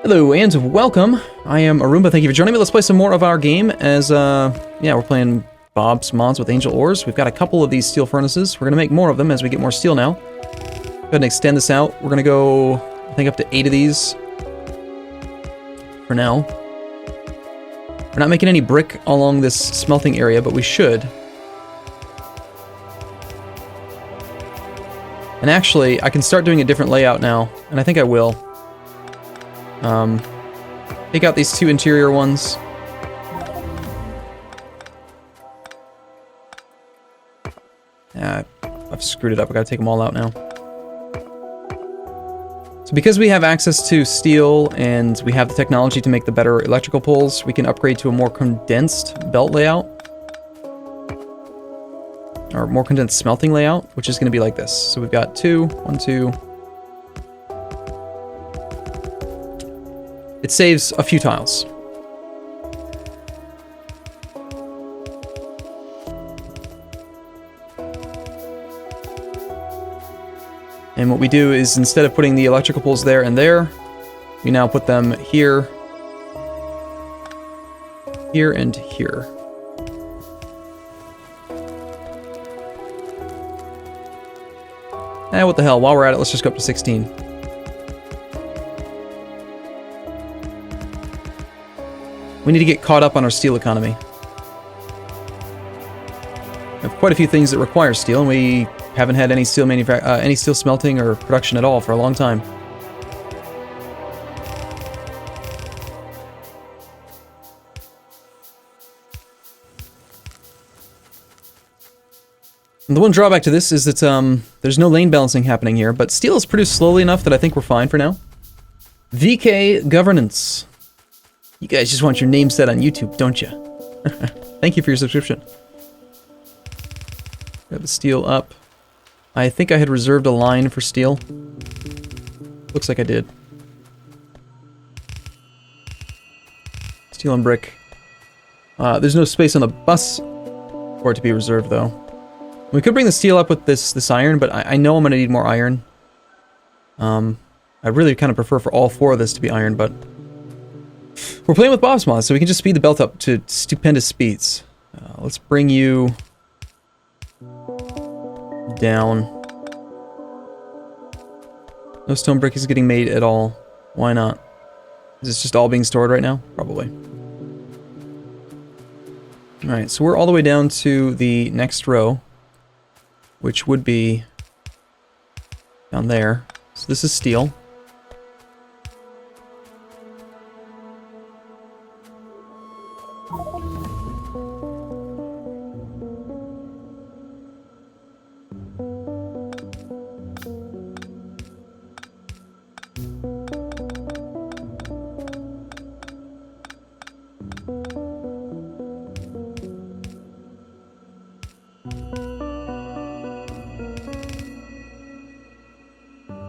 Hello and welcome. I am Arumba. Thank you for joining me. Let's play some more of our game as, yeah, we're playing Bob's Mods with Angel Ores. We've got a couple of these steel furnaces. We're going to make more of them as we get more steel now. Go ahead and extend this out. We're going to go, I think, up to 8 of these for now. We're not making any brick along this smelting area, but we should. And actually, I can start doing a different layout now, and I think I will. Take out these two interior ones. I've screwed it up. I gotta take them all out now. So because we have access to steel and we have the technology to make the better electrical poles, we can upgrade to a more condensed belt layout. Or more condensed smelting layout, which is gonna be like this. So we've got 1, 2. It saves a few tiles. And what we do is, instead of putting the electrical poles there and there, we now put them here, here, and here. What the hell, while we're at it, let's just go up to 16. We need to get caught up on our steel economy. We have quite a few things that require steel, and we haven't had any steel smelting or production at all for a long time. And the one drawback to this is that there's no lane balancing happening here, but steel is produced slowly enough that I think we're fine for now. VK Governance. You guys just want your name set on YouTube, don't you? Thank you for your subscription. Got the steel up. I think I had reserved a line for steel. Looks like I did. Steel and brick. There's no space on the bus for it to be reserved, though. We could bring the steel up with this iron, but I know I'm going to need more iron. I really kind of prefer for all 4 of this to be iron, but we're playing with Bob's Mods, so we can just speed the belt up to stupendous speeds. Let's bring you down. No stone brick is getting made at all. Why not? Is this just all being stored right now? Probably. Alright, so we're all the way down to the next row, which would be down there. So this is steel.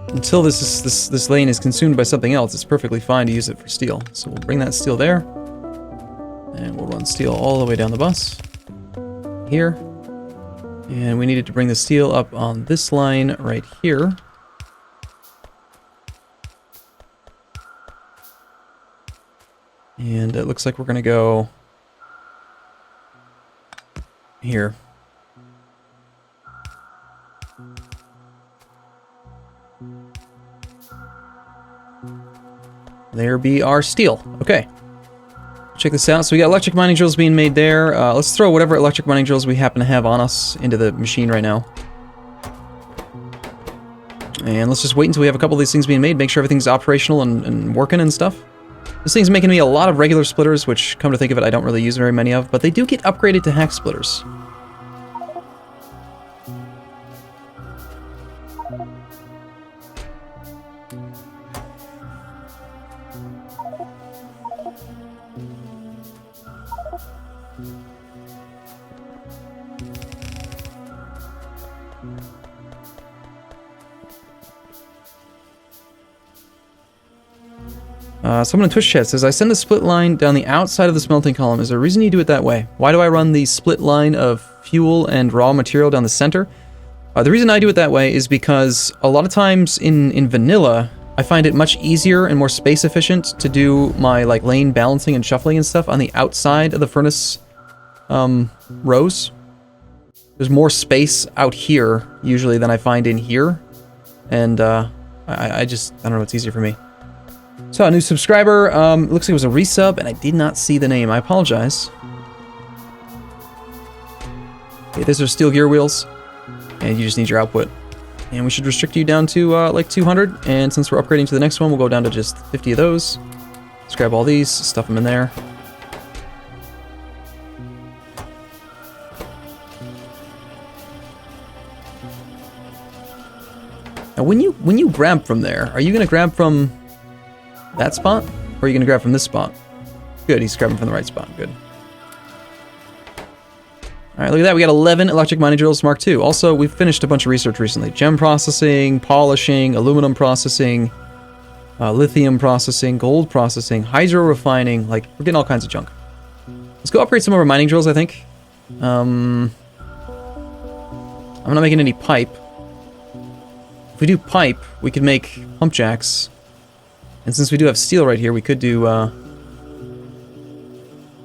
Until this lane is consumed by something else, it's perfectly fine to use it for steel. So we'll bring that steel there, and we'll run steel all the way down the bus here. And we needed to bring the steel up on this line right here. And it looks like we're going to go here. There be our steel. Okay. Check this out. So we got electric mining drills being made there. Let's throw whatever electric mining drills we happen to have on us into the machine right now. And let's just wait until we have a couple of these things being made, make sure everything's operational and working and stuff. This thing's making me a lot of regular splitters, which, come to think of it, I don't really use very many of, but they do get upgraded to hack splitters. Someone in Twitch chat says, I send a split line down the outside of the smelting column. Is there a reason you do it that way? Why do I run the split line of fuel and raw material down the center? The reason I do it that way is because a lot of times in vanilla, I find it much easier and more space efficient to do my like lane balancing and shuffling and stuff on the outside of the furnace rows. There's more space out here usually than I find in here, and I don't know, it's easier for me. So a new subscriber, looks like it was a resub, and I did not see the name. I apologize. Okay, these are steel gear wheels, and you just need your output. And we should restrict you down to like 200, and since we're upgrading to the next one, we'll go down to just 50 of those. Let's grab all these, stuff them in there. Now when you grab from there, are you going to grab from that spot, or are you going to grab from this spot? Good, he's grabbing from the right spot, good. Alright, look at that, we got 11 electric mining drills Mark II. Also, we've finished a bunch of research recently. Gem processing, polishing, aluminum processing, lithium processing, gold processing, hydro refining, like, we're getting all kinds of junk. Let's go upgrade some of our mining drills, I think. I'm not making any pipe. If we do pipe, we could make pump jacks. And since we do have steel right here, we could do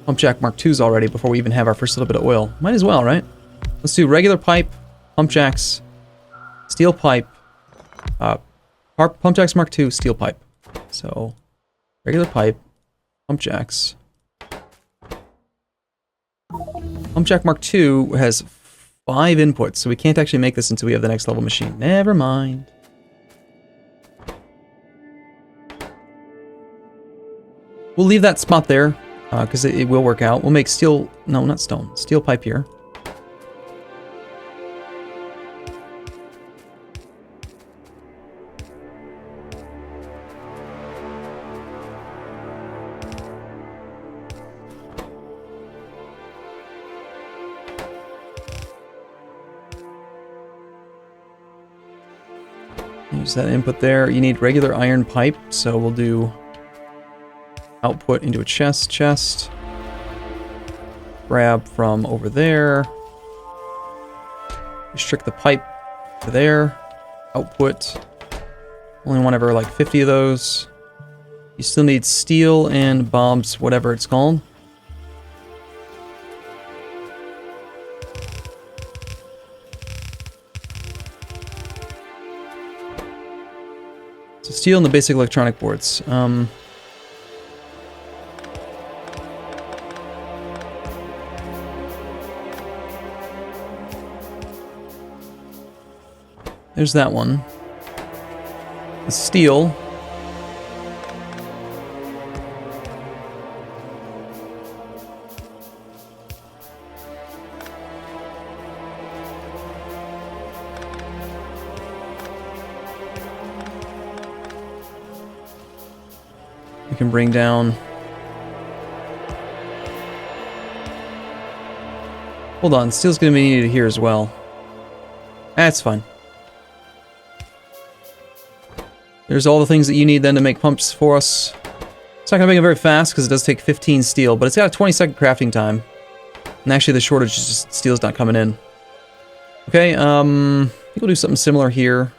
pump jack Mark IIs already before we even have our first little bit of oil. Might as well, right? Let's do regular pipe, pump jacks, steel pipe, pump jacks Mark II, steel pipe. So, regular pipe, pump jacks. Pump jack Mark II has 5 inputs, so we can't actually make this until we have the next level machine. Never mind. We'll leave that spot there, because it will work out. We'll make steel... No, not stone. Steel pipe here. Use that input there. You need regular iron pipe, so we'll do... output into a chest. Grab from over there. Restrict the pipe to there. Output. Only want ever like 50 of those. You still need steel and Bob's, whatever it's called. So steel and the basic electronic boards. There's that one. The steel. We can bring down... Hold on, steel's gonna be needed here as well. That's fine. There's all the things that you need then to make pumps for us. It's not going to make it very fast because it does take 15 steel, but it's got a 20-second crafting time. And actually the shortage is just steel's not coming in. Okay, I think we'll do something similar here.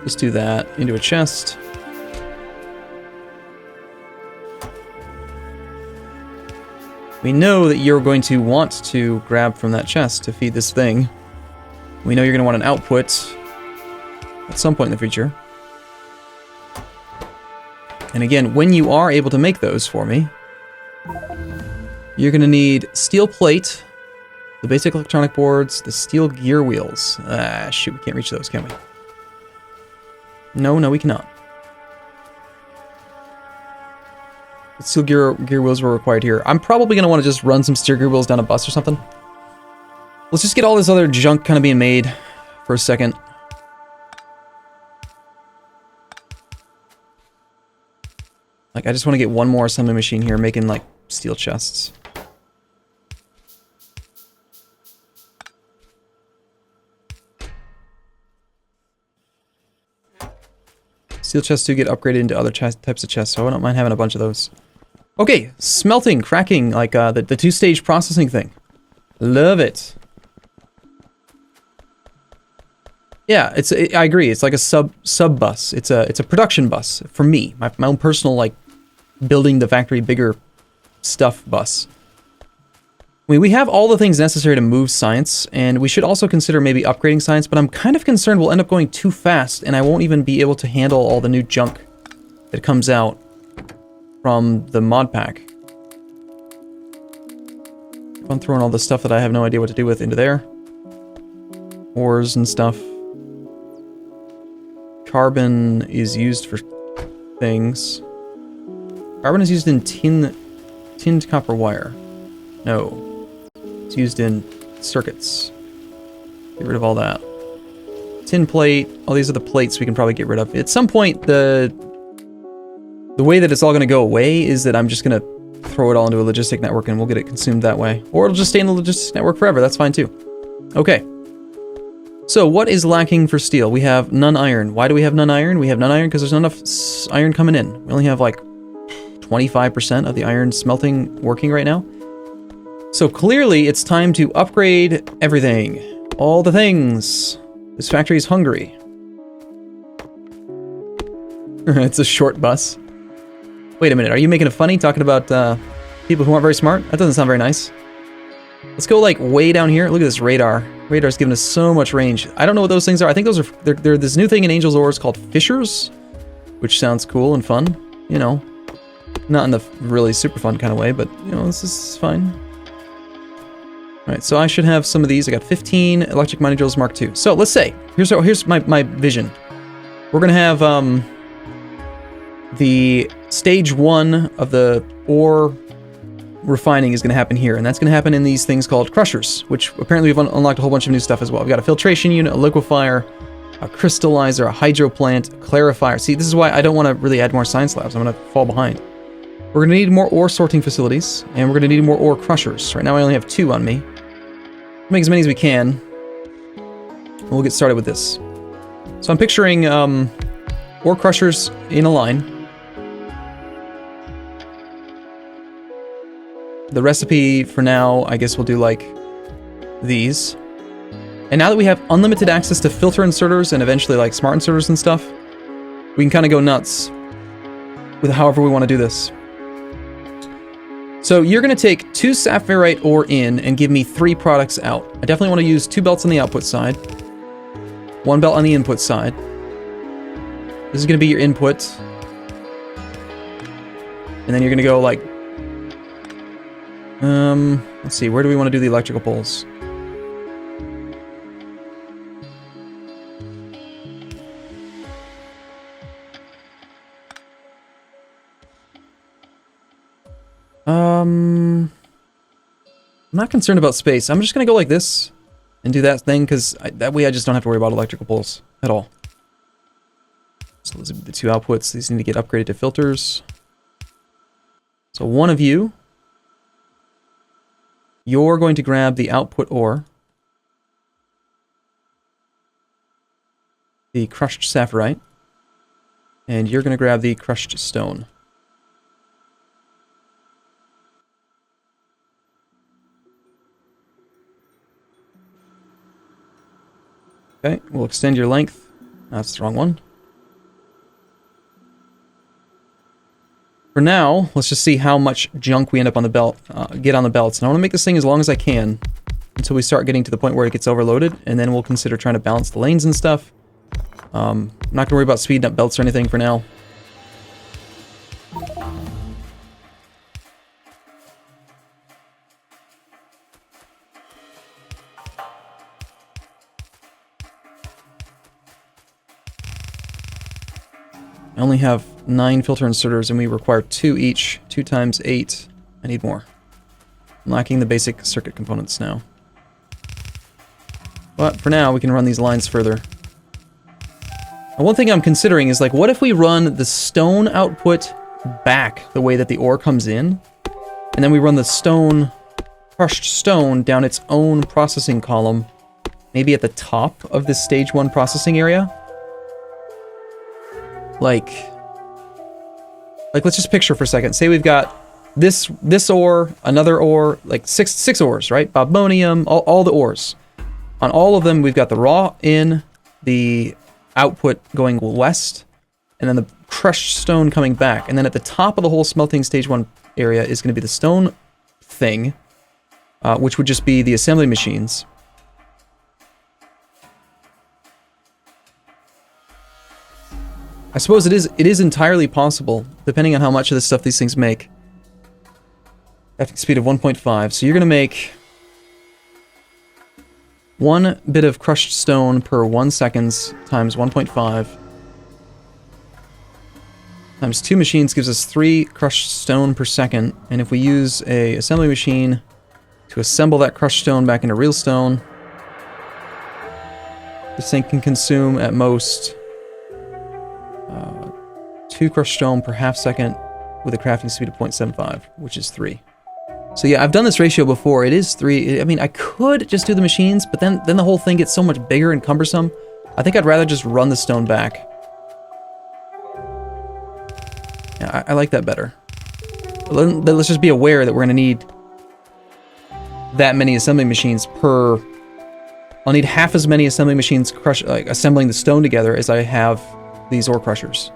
Let's do that into a chest. We know that you're going to want to grab from that chest to feed this thing. We know you're going to want an output at some point in the future. And again, when you are able to make those for me, you're going to need steel plate, the basic electronic boards, the steel gear wheels. Ah, shoot, we can't reach those, can we? No, we cannot. Steel gear wheels were required here. I'm probably going to want to just run some steel gear wheels down a bus or something. Let's just get all this other junk kind of being made for a second. Like, I just want to get one more assembly machine here making, like, steel chests. Steel chests do get upgraded into other types of chests, so I don't mind having a bunch of those. Okay, smelting, cracking, like the two-stage processing thing. Love it. Yeah, I agree. It's like a sub bus. It's a production bus for me. My own personal, like, building the factory bigger stuff bus. I mean, we have all the things necessary to move science, and we should also consider maybe upgrading science, but I'm kind of concerned we'll end up going too fast, and I won't even be able to handle all the new junk that comes out from the mod pack. I'm throwing all the stuff that I have no idea what to do with into there. Ores and stuff. Carbon is used for things. Carbon is used in tinned copper wire. No. It's used in circuits. Get rid of all that. Tin plate. All these are the plates we can probably get rid of. At some point, the way that it's all going to go away is that I'm just going to throw it all into a logistic network and we'll get it consumed that way. Or it'll just stay in the logistic network forever. That's fine too. Okay. So what is lacking for steel? We have none iron. Why do we have none iron? We have none iron because there's not enough iron coming in. We only have like 25% of the iron smelting working right now. So clearly it's time to upgrade everything. All the things. This factory is hungry. It's a short bus. Wait a minute, are you making it funny talking about people who aren't very smart? That doesn't sound very nice. Let's go like way down here. Look at this radar. Radar's giving us so much range. I don't know what those things are. I think those are they're this new thing in Angel's Ores called fissures, which sounds cool and fun. You know, not in the really super fun kind of way, but you know, this is fine. All right, so I should have some of these. I got 15 electric mining drills Mark II. So let's say here's my vision. We're gonna have the stage 1 of the ore refining is going to happen here, and that's going to happen in these things called crushers, which apparently we've unlocked a whole bunch of new stuff as well. We've got a filtration unit, a liquefier, a crystallizer, a hydro plant, a clarifier. See, this is why I don't want to really add more science labs. I'm going to fall behind. We're going to need more ore sorting facilities, and we're going to need more ore crushers. Right now I only have 2 on me. We'll make as many as we can. We'll get started with this. So I'm picturing ore crushers in a line. The recipe for now, I guess we'll do like these. And now that we have unlimited access to filter inserters and eventually like smart inserters and stuff, we can kind of go nuts with however we want to do this. So you're going to take 2 sapphireite ore in and give me 3 products out. I definitely want to use 2 belts on the output side, 1 belt on the input side. This is going to be your input. And then you're going to go like let's see, where do we want to do the electrical poles? I'm not concerned about space. I'm just gonna go like this and do that thing, because that way I just don't have to worry about electrical poles at all. So those are the 2 outputs. These need to get upgraded to filters. So one of you, you're going to grab the output ore, the crushed sapphireite, and you're going to grab the crushed stone. Okay, we'll extend your length. That's the wrong one. For now, let's just see how much junk we end up on the belt, get on the belts. And I want to make this thing as long as I can until we start getting to the point where it gets overloaded, and then we'll consider trying to balance the lanes and stuff. I'm not going to worry about speeding up belts or anything for now. I only have 9 filter inserters and we require 2 each. 2 times 8. I need more. I'm lacking the basic circuit components now. But for now, we can run these lines further. And one thing I'm considering is, like, what if we run the stone output back the way that the ore comes in, and then we run the stone, crushed stone, down its own processing column, maybe at the top of this stage 1 processing area? like let's just picture for a second. Say we've got this ore, another ore, like six ores, right? Bobonium, all the ores. On all of them, we've got the raw in, the output going west, and then the crushed stone coming back. And then at the top of the whole smelting stage 1 area is going to be the stone thing, which would just be the assembly machines. I suppose it is entirely possible, depending on how much of this stuff these things make. Crafting speed of 1.5, so you're going to make 1 bit of crushed stone per 1 seconds times 1.5 times 2 machines gives us 3 crushed stone per second, and if we use a assembly machine to assemble that crushed stone back into real stone, this thing can consume at most 2 crushed stone per half second with a crafting speed of 0.75, which is 3. So yeah, I've done this ratio before. It is 3. I mean, I could just do the machines, but then the whole thing gets so much bigger and cumbersome. I think I'd rather just run the stone back. Yeah, I like that better. But let's just be aware that we're going to need that many assembly machines per... I'll need half as many assembly machines assembling the stone together as I have these ore crushers.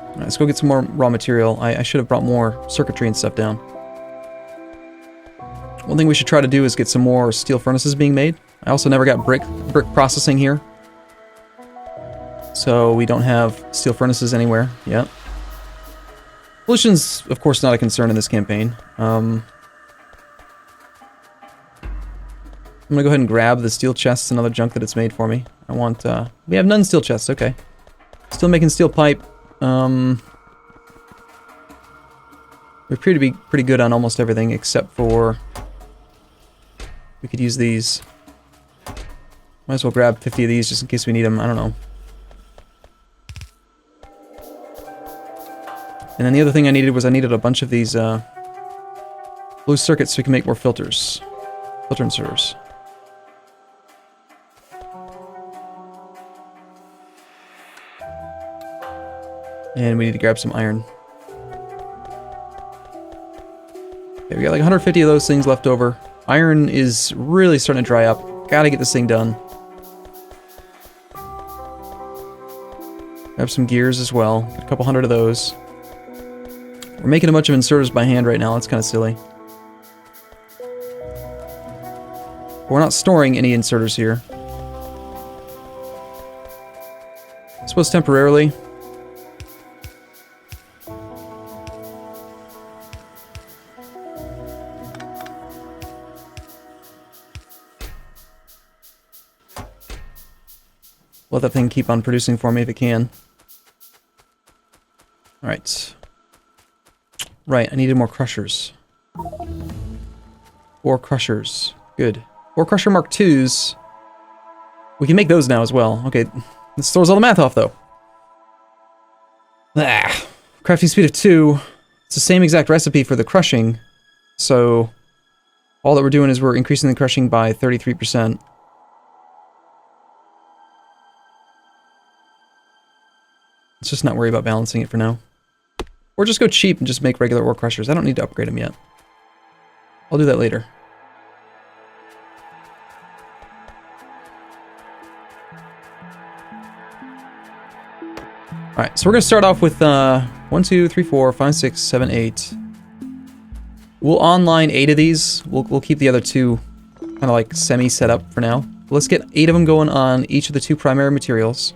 All right, let's go get some more raw material. I should have brought more circuitry and stuff down. One thing we should try to do is get some more steel furnaces being made. I also never got brick processing here, so we don't have steel furnaces anywhere yet. Pollution's, of course, not a concern in this campaign. I'm gonna go ahead and grab the steel chests and other junk that it's made for me. I want, we have none steel chests, okay. Still making steel pipe. We appear to be pretty good on almost everything except for... We could use these. Might as well grab 50 of these just in case we need them, I don't know. And then the other thing I needed a bunch of these, blue circuits so we can make more filters. Filter inserters. And we need to grab some iron. Okay, we got like 150 of those things left over. Iron is really starting to dry up. Gotta get this thing done. Grab some gears as well. Got a couple hundred of those. We're making a bunch of inserters by hand right now. That's kind of silly. We're not storing any inserters here. I suppose temporarily. Let that thing keep on producing for me if it can. Alright. Right, I needed more crushers. 4 crushers. Good. 4 crusher Mark IIs. We can make those now as well. Okay, this throws all the math off though. Ah, crafting speed of 2. It's the same exact recipe for the crushing. So, all that we're doing is we're increasing the crushing by 33%. Let's just not worry about balancing it for now. Or just go cheap and just make regular ore crushers. I don't need to upgrade them yet. I'll do that later. Alright, so we're going to start off with 1, 2, 3, 4, 5, 6, 7, 8. We'll online 8 of these. We'll keep the other 2 kind of like semi-set up for now. Let's get 8 of them going on each of the 2 primary materials.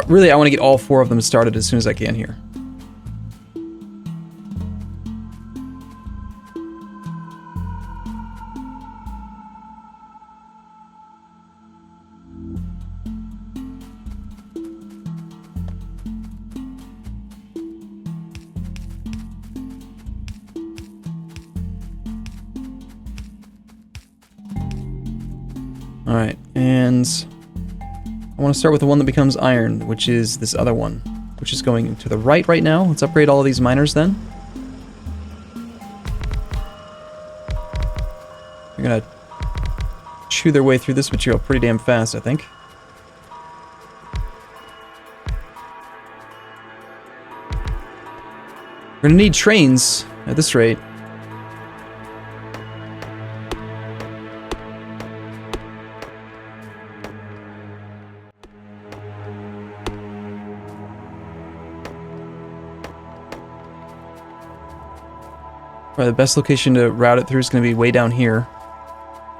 Really, I want to get all 4 of them started as soon as I can here. Alright, and I want to start with the one that becomes iron, which is this other one, which is going to the right now. Let's upgrade all of these miners then. They're gonna chew their way through this material pretty damn fast, I think. We're gonna need trains at this rate. Right, the best location to route it through is going to be way down here.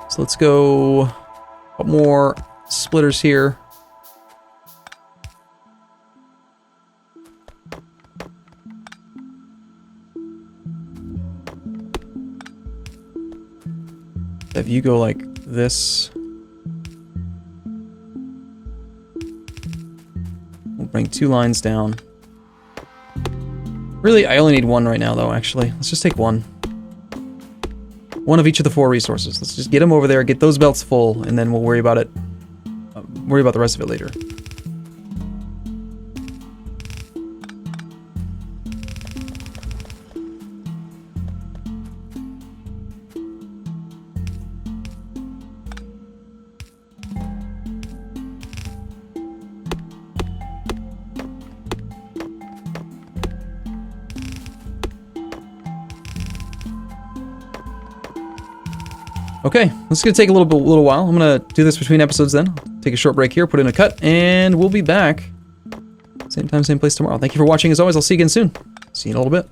So let's go a couple more splitters here. If you go like this, we'll bring 2 lines down. Really, I only need 1 right now, though, actually. Let's just take 1. 1 of each of the 4 resources. Let's just get them over there, get those belts full, and then we'll worry about it. Worry about the rest of it later. Okay, this is going to take a little while. I'm going to do this between episodes then. Take a short break here, put in a cut, and we'll be back. Same time, same place tomorrow. Thank you for watching as always. I'll see you again soon. See you in a little bit.